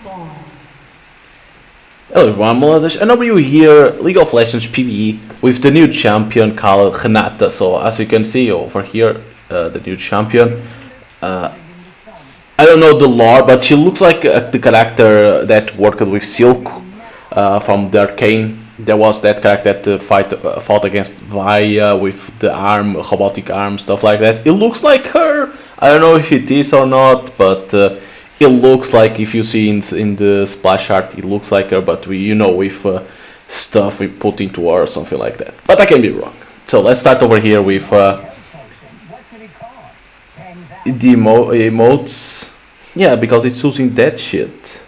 Hello everyone, theloladass, and over you here, League of Legends PvE with the new champion called Renata. So as you can see over here, the new champion. I don't know the lore, but she looks like the character that worked with Silk from the Arcane. There was that character that fought against Vaya with the arm, robotic arm, stuff like that. It looks like her. I don't know if it is or not, but it looks like, if you see in the splash art, it looks like her, but with stuff we put into her or something like that. But I can be wrong. So let's start over here with the emotes. Yeah, because it's using that shit.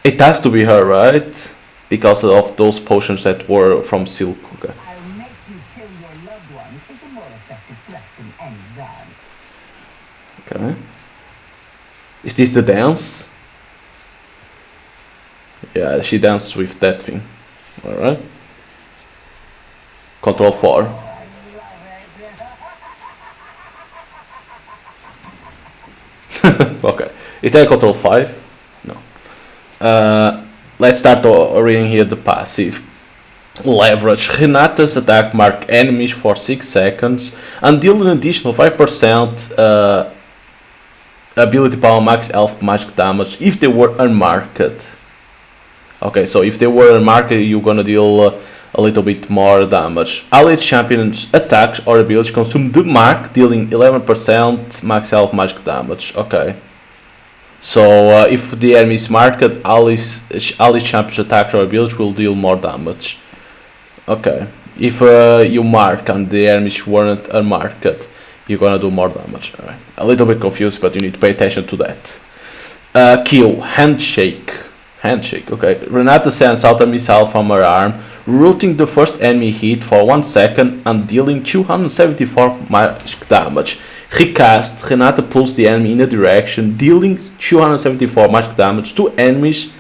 It has to be her, right? Because of those potions that were from Silk. Okay. I'll make you kill your loved ones is a more effective threat than any rant. Okay. Is this the dance? Yeah, she danced with that thing. Alright. Control 4. Okay. Is that control 5? No. Let's start reading here the passive. Leverage. Renata's attack mark enemies for 6 seconds and deal an additional 5% ability power max elf magic damage if they were unmarked. Okay, so if they were unmarked, you're gonna deal a little bit more damage. Allied champions attacks or abilities consume the mark, dealing 11% max elf magic damage. Okay. So if the enemy is marked, allied champions attacks or abilities will deal more damage. Okay. If you mark and the enemies weren't unmarked, you're gonna do more damage. Alright. A little bit confused, but you need to pay attention to that. Kill. Handshake. Handshake, okay. Renata sends out a missile from her arm, routing the first enemy hit for 1 second and dealing 274 magic damage. Recast. Renata pulls the enemy in a direction, dealing 274 magic damage to enemies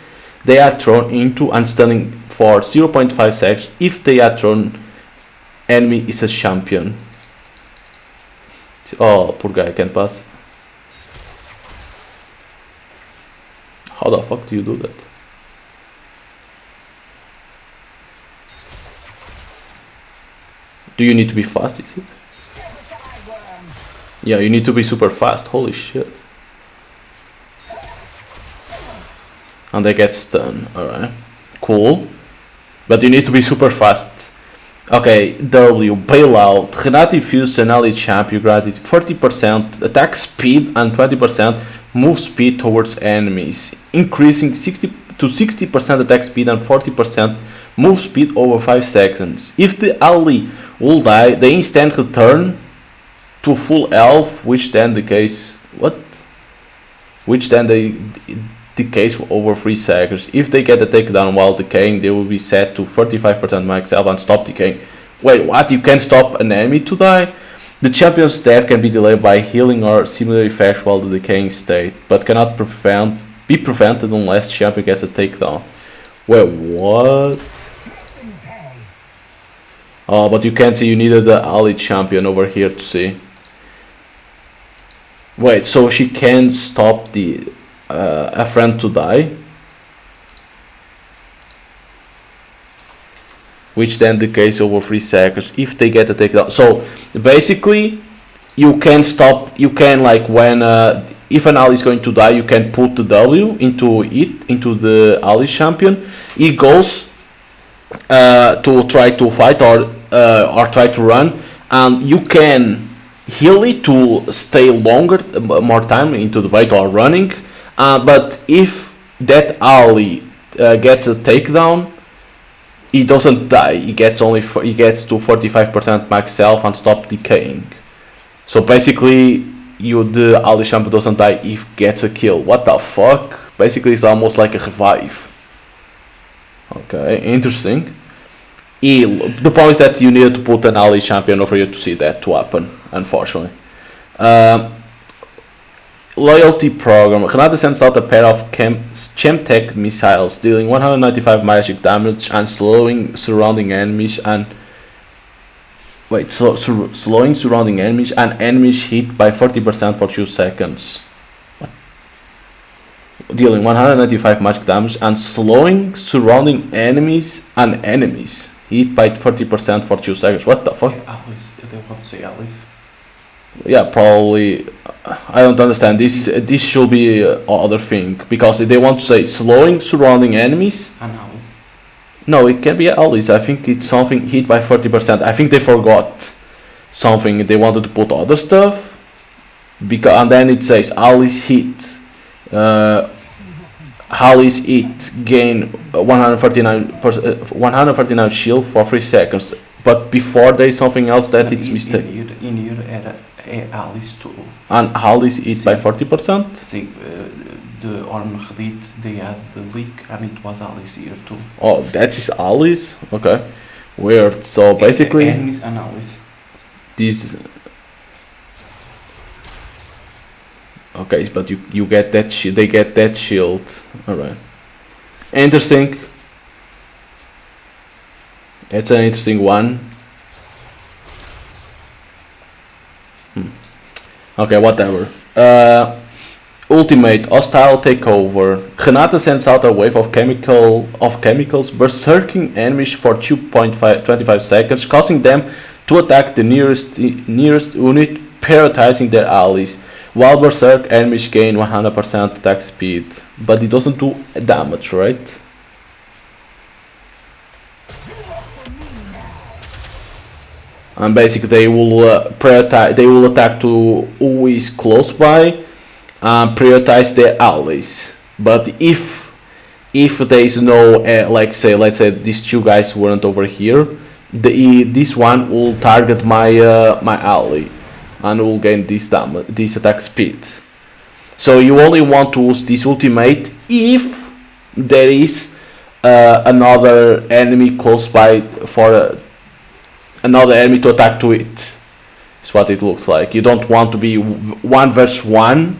they are thrown into and stunning for 0.5 seconds if they are thrown enemy is a champion. Oh, poor guy, can't pass. How the fuck do you do that? Do you need to be fast, is it? Yeah, you need to be super fast, holy shit. And they get stunned, alright. Cool. But you need to be super fast. Okay, W, bailout. Renata infused an ally champion granted 30% attack speed and 20% move speed towards enemies, increasing 60% attack speed and 40% move speed over 5 seconds. If the ally will die, they instant return to full health, which then decays decays for over 3 seconds. If they get a takedown while decaying, they will be set to 35% max health and stop decaying. Wait, what? You can stop an enemy to die? The champion's death can be delayed by healing or similar effects while the decaying state, but cannot be prevented unless champion gets a takedown. Wait, what? Oh, but you can't see, you needed the ally champion over here to see. Wait, so she can stop the a friend to die, which then decays over 3 seconds if they get a takedown. So basically you can stop, you can, like, when if an ally is going to die, you can put the W into the ally champion. It goes to try to fight or try to run, and you can heal it to stay longer, more time into the fight or running. But if that ally gets a takedown, he doesn't die. He gets to 45% max health and stop decaying. So basically, the ally champion doesn't die if gets a kill. What the fuck? Basically, it's almost like a revive. Okay, interesting. The point is that you needed to put an ally champion over here to see that to happen, unfortunately. Loyalty program. Renata sends out a pair of Chemtech missiles, dealing 195 magic damage and slowing surrounding enemies and slowing surrounding enemies and enemies hit by 40% for 2 seconds. dealing 195 magic damage and slowing surrounding enemies and enemies. Hit by 30% for 2 seconds. What the fuck? Alice, they want to say Alice. Yeah, probably. I don't understand. This should be other thing because they want to say slowing surrounding enemies. And Alice. No, it can be Alice. I think it's something hit by 30%. I think they forgot something. They wanted to put other stuff. And then it says Alice hit. Alice hit gain 139 shield for 3 seconds. But before there is something else that it's mistake. In here era Alice too. And Alice hit by 40%. Sim, the armor hit they had the leak and it was Alice here too. Oh, that is Alice. Okay, weird. So basically, enemies and Alice. This. Okay, but you get that they get that shield. Alright. Interesting. It's an interesting one. Okay, whatever. Ultimate hostile takeover. Renata sends out a wave of chemicals berserking enemies for 2.25 seconds, causing them to attack the nearest unit, prioritizing their allies. While berserk enemies gain 100% attack speed, but it doesn't do damage, right? And basically they will prioritize. They will attack to who is close by and prioritize their allies. But if there is no let's say these two guys weren't over here, this one will target my my ally and will gain this damage, this attack speed. So you only want to use this ultimate if there is another enemy close by for another enemy to attack to it. It's what it looks like. You don't want to be 1 versus 1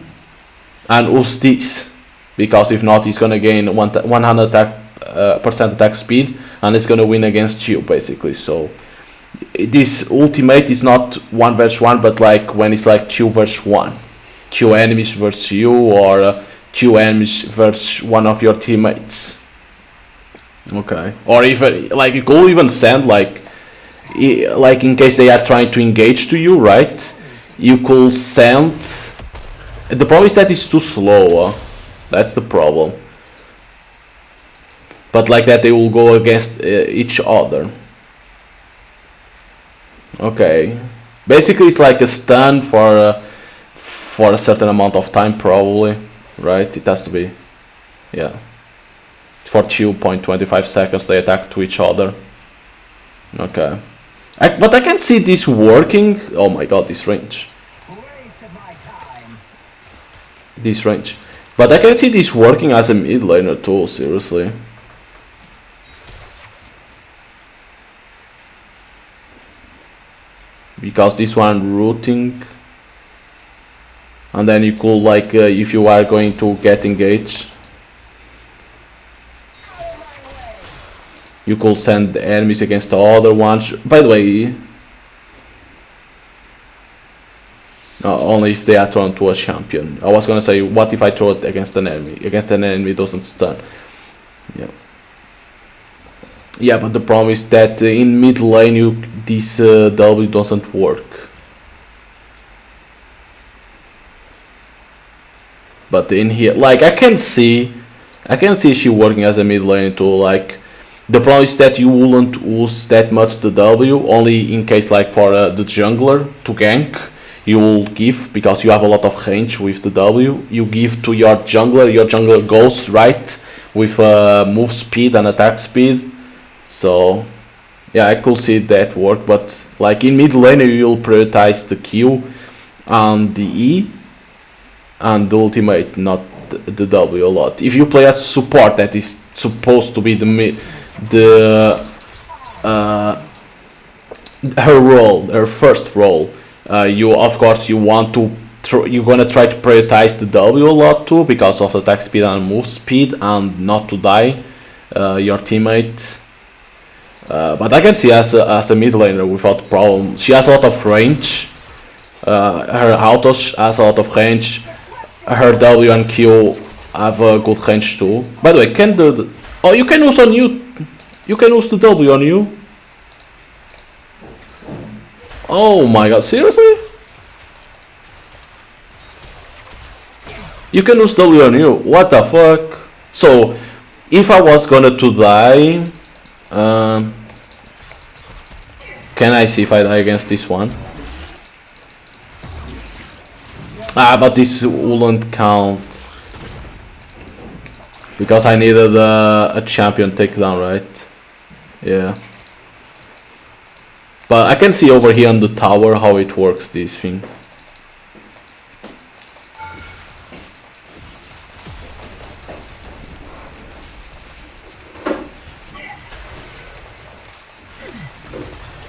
and use this, because if not, he's gonna gain 100 percent attack speed and it's gonna win against you basically. So this ultimate is not 1 versus 1, but like when it's like 2 versus 1, 2 enemies versus you, or 2 enemies versus one of your teammates. Okay, or even like you could even send like in case they are trying to engage to you, right? You could send. The problem is that it's too slow. That's the problem. But like that, they will go against each other. Okay, basically it's like a stun for a certain amount of time, probably, right? It has to be, yeah. For 2.25 seconds they attack to each other. Okay, but I can see this working. Oh my god, this range. This range. But I can see this working as a mid laner too, seriously. Because this one rooting, and then you could like if you are going to get engaged, you could send the enemies against the other ones. By the way, only if they are thrown to a champion. I was gonna say, what if I throw it against an enemy? Against an enemy, it doesn't stun. Yeah. Yeah, but the problem is that in mid lane this W doesn't work. But in here, like I can see she working as a mid lane too. Like the problem is that you wouldn't use that much the W, only in case like for the jungler to gank. You will give, because you have a lot of range with the W, you give to your jungler goes right with move speed and attack speed. So yeah, I could see that work, but like in mid lane you'll prioritize the Q and the E and the ultimate, not the W a lot. If you play as support, that is supposed to be her first role. You of course you want to you're gonna try to prioritize the W a lot too, because of attack speed and move speed, and not to die your teammates. But I can see as a mid laner without problem. She has a lot of range. Her autos has a lot of range. Her W and Q have a good range too. By the way, can the oh you can use on you, you can use the W on you. Oh my god, seriously? You can use W on you. What the fuck? So if I was gonna to die, can I see if I die against this one? Ah, but this wouldn't count. Because I needed a champion takedown, right? Yeah. But I can see over here on the tower how it works, this thing.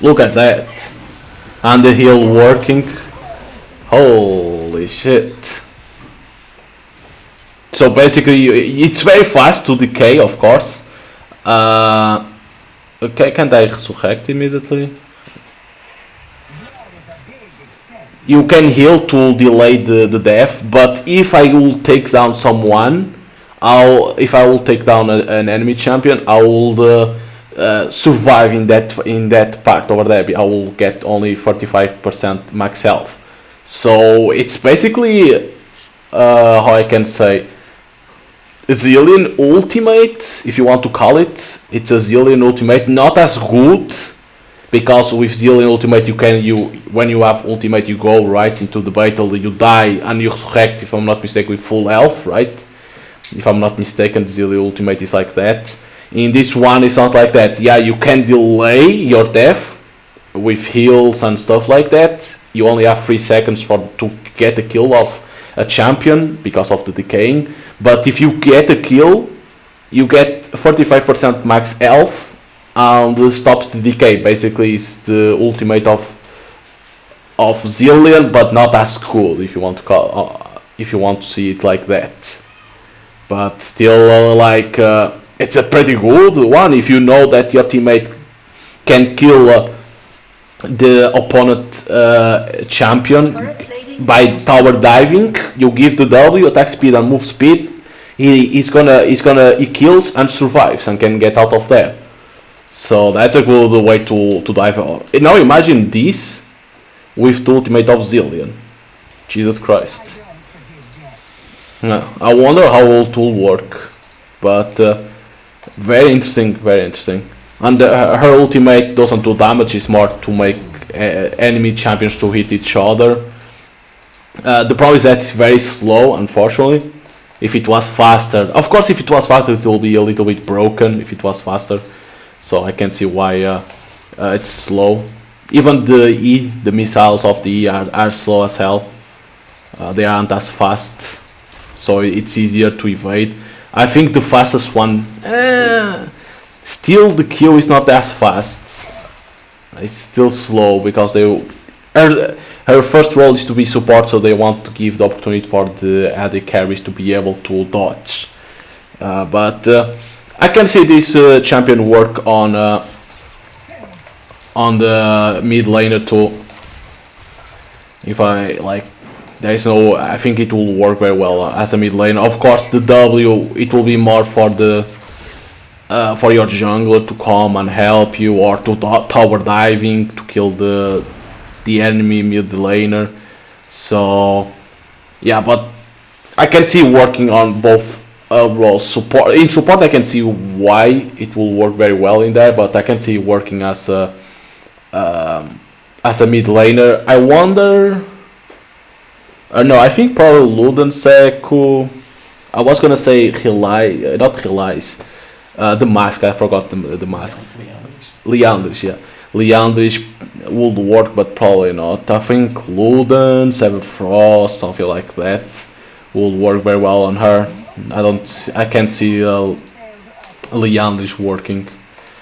Look at that. And the heal working. Holy shit. So basically, it's very fast to decay, of course. Okay, can't I resurrect immediately? You can heal to delay the death, but if I will take down someone, if I will take down an enemy champion, I will survive in that part over there. I will get only 45% max health. So it's basically how I can say, Zillion ultimate, if you want to call it. It's a Zillion ultimate, not as good, because with Zillion ultimate when you have ultimate you go right into the battle, you die and you resurrect, if I'm not mistaken, with full health, right? If I'm not mistaken, Zillion ultimate is like that. In this one it's not like that. Yeah, you can delay your death with heals and stuff like that. You only have 3 seconds to get a kill of a champion because of the decaying. But if you get a kill, you get 45% max health and stops the decay. Basically, it's the ultimate of Zillion, but not as cool if you want to if you want to see it like that. But still, it's a pretty good one if you know that your teammate can kill the opponent champion by tower diving. You give the W, attack speed and move speed. He kills and survives and can get out of there. So that's a good way to dive. Now imagine this with the ultimate of Zillion. Jesus Christ. Yeah, I wonder how it will work, but very interesting, very interesting. And her ultimate doesn't do damage; it's more to make enemy champions to hit each other. The problem is that it's very slow, unfortunately. If it was faster, of course, if it was faster, it will be a little bit broken. If it was faster, so I can see why it's slow. Even the missiles of the E are slow as hell. They aren't as fast, so it's easier to evade. I think the fastest one, still the Q is not as fast. It's still slow because her first role is to be support, so they want to give the opportunity for the AD carries to be able to dodge. But I can see this champion work on the mid laner too. If I think it will work very well as a mid laner. Of course, the W, it will be more for for your jungler to come and help you, or to tower diving to kill the enemy mid laner. So yeah, but I can see working on both roles. In support I can see why it will work very well in there, but I can see working as a mid laner. I wonder, no, I think probably Ludenseku. I was gonna say not Hilais, the mask, I forgot the mask. Leandris, yeah. Leandris would work, but probably not. I think Luden, Seven Frost, something like that, would work very well on her. I can't see Leandris working,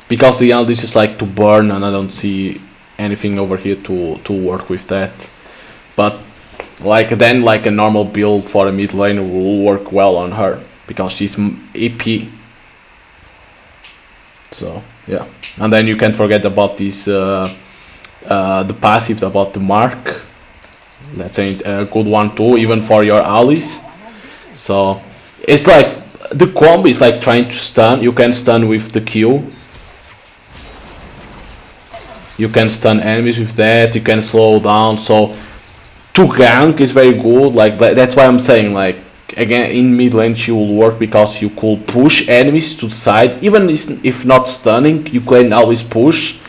because Leandris is like to burn, and I don't see anything over here to work with that. But like a normal build for a mid laner will work well on her because she's AP. So yeah, and then you can't forget about this the passive about the mark. That's a good one too, even for your allies. So It's like the combo is like trying to stun. You can stun with the Q. You can stun enemies with that. You can slow down. So to gank is very good. Like that's why I'm saying like again in mid lane she will work because you could push enemies to the side. Even if not stunning, you can always push.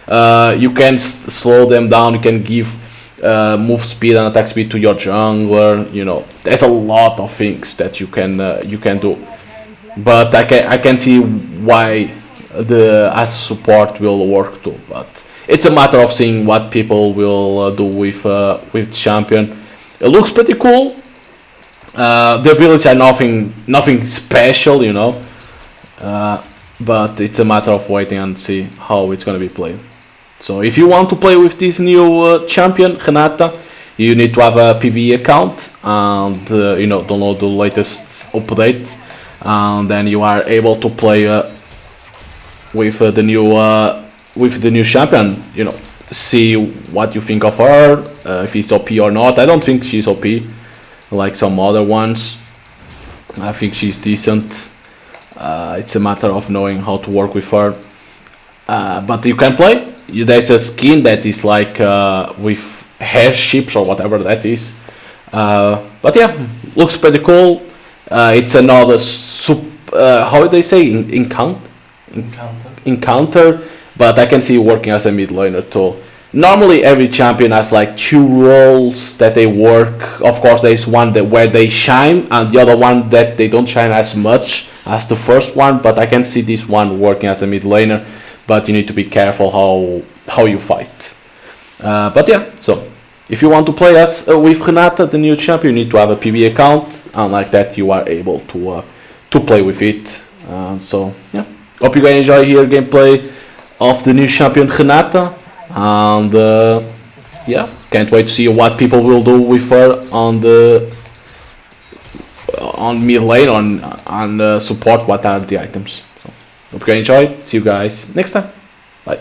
You can slow them down. You can give move speed and attack speed to your jungler. You know, there's a lot of things that you can do. But I can see why the as support will work too. But it's a matter of seeing what people will do with champion. It looks pretty cool. The abilities are nothing special, you know. But it's a matter of waiting and see how it's gonna be played. So if you want to play with this new champion Renata, you need to have a PvE account and you know, download the latest update, and then you are able to play with the new champion. You know, see what you think of her, if it's OP or not. I don't think she's OP like some other ones. I think she's decent. It's a matter of knowing how to work with her. But you can play. There's a skin that is like with hair ships or whatever that is. But yeah, looks pretty cool. It's another how do they say encounter, but I can see working as a mid laner too. Normally every champion has like two roles that they work. Of course there is one that where they shine and the other one that they don't shine as much as the first one, but I can see this one working as a mid laner, but you need to be careful how you fight. But yeah, so if you want to play as with Renata, the new champion, you need to have a PvE account, and like that you are able to play with it. So yeah, hope you guys enjoy here gameplay of the new champion Renata, and yeah, can't wait to see what people will do with her on mid lane on support. What are the items? So hope you guys enjoy. See you guys next time. Bye.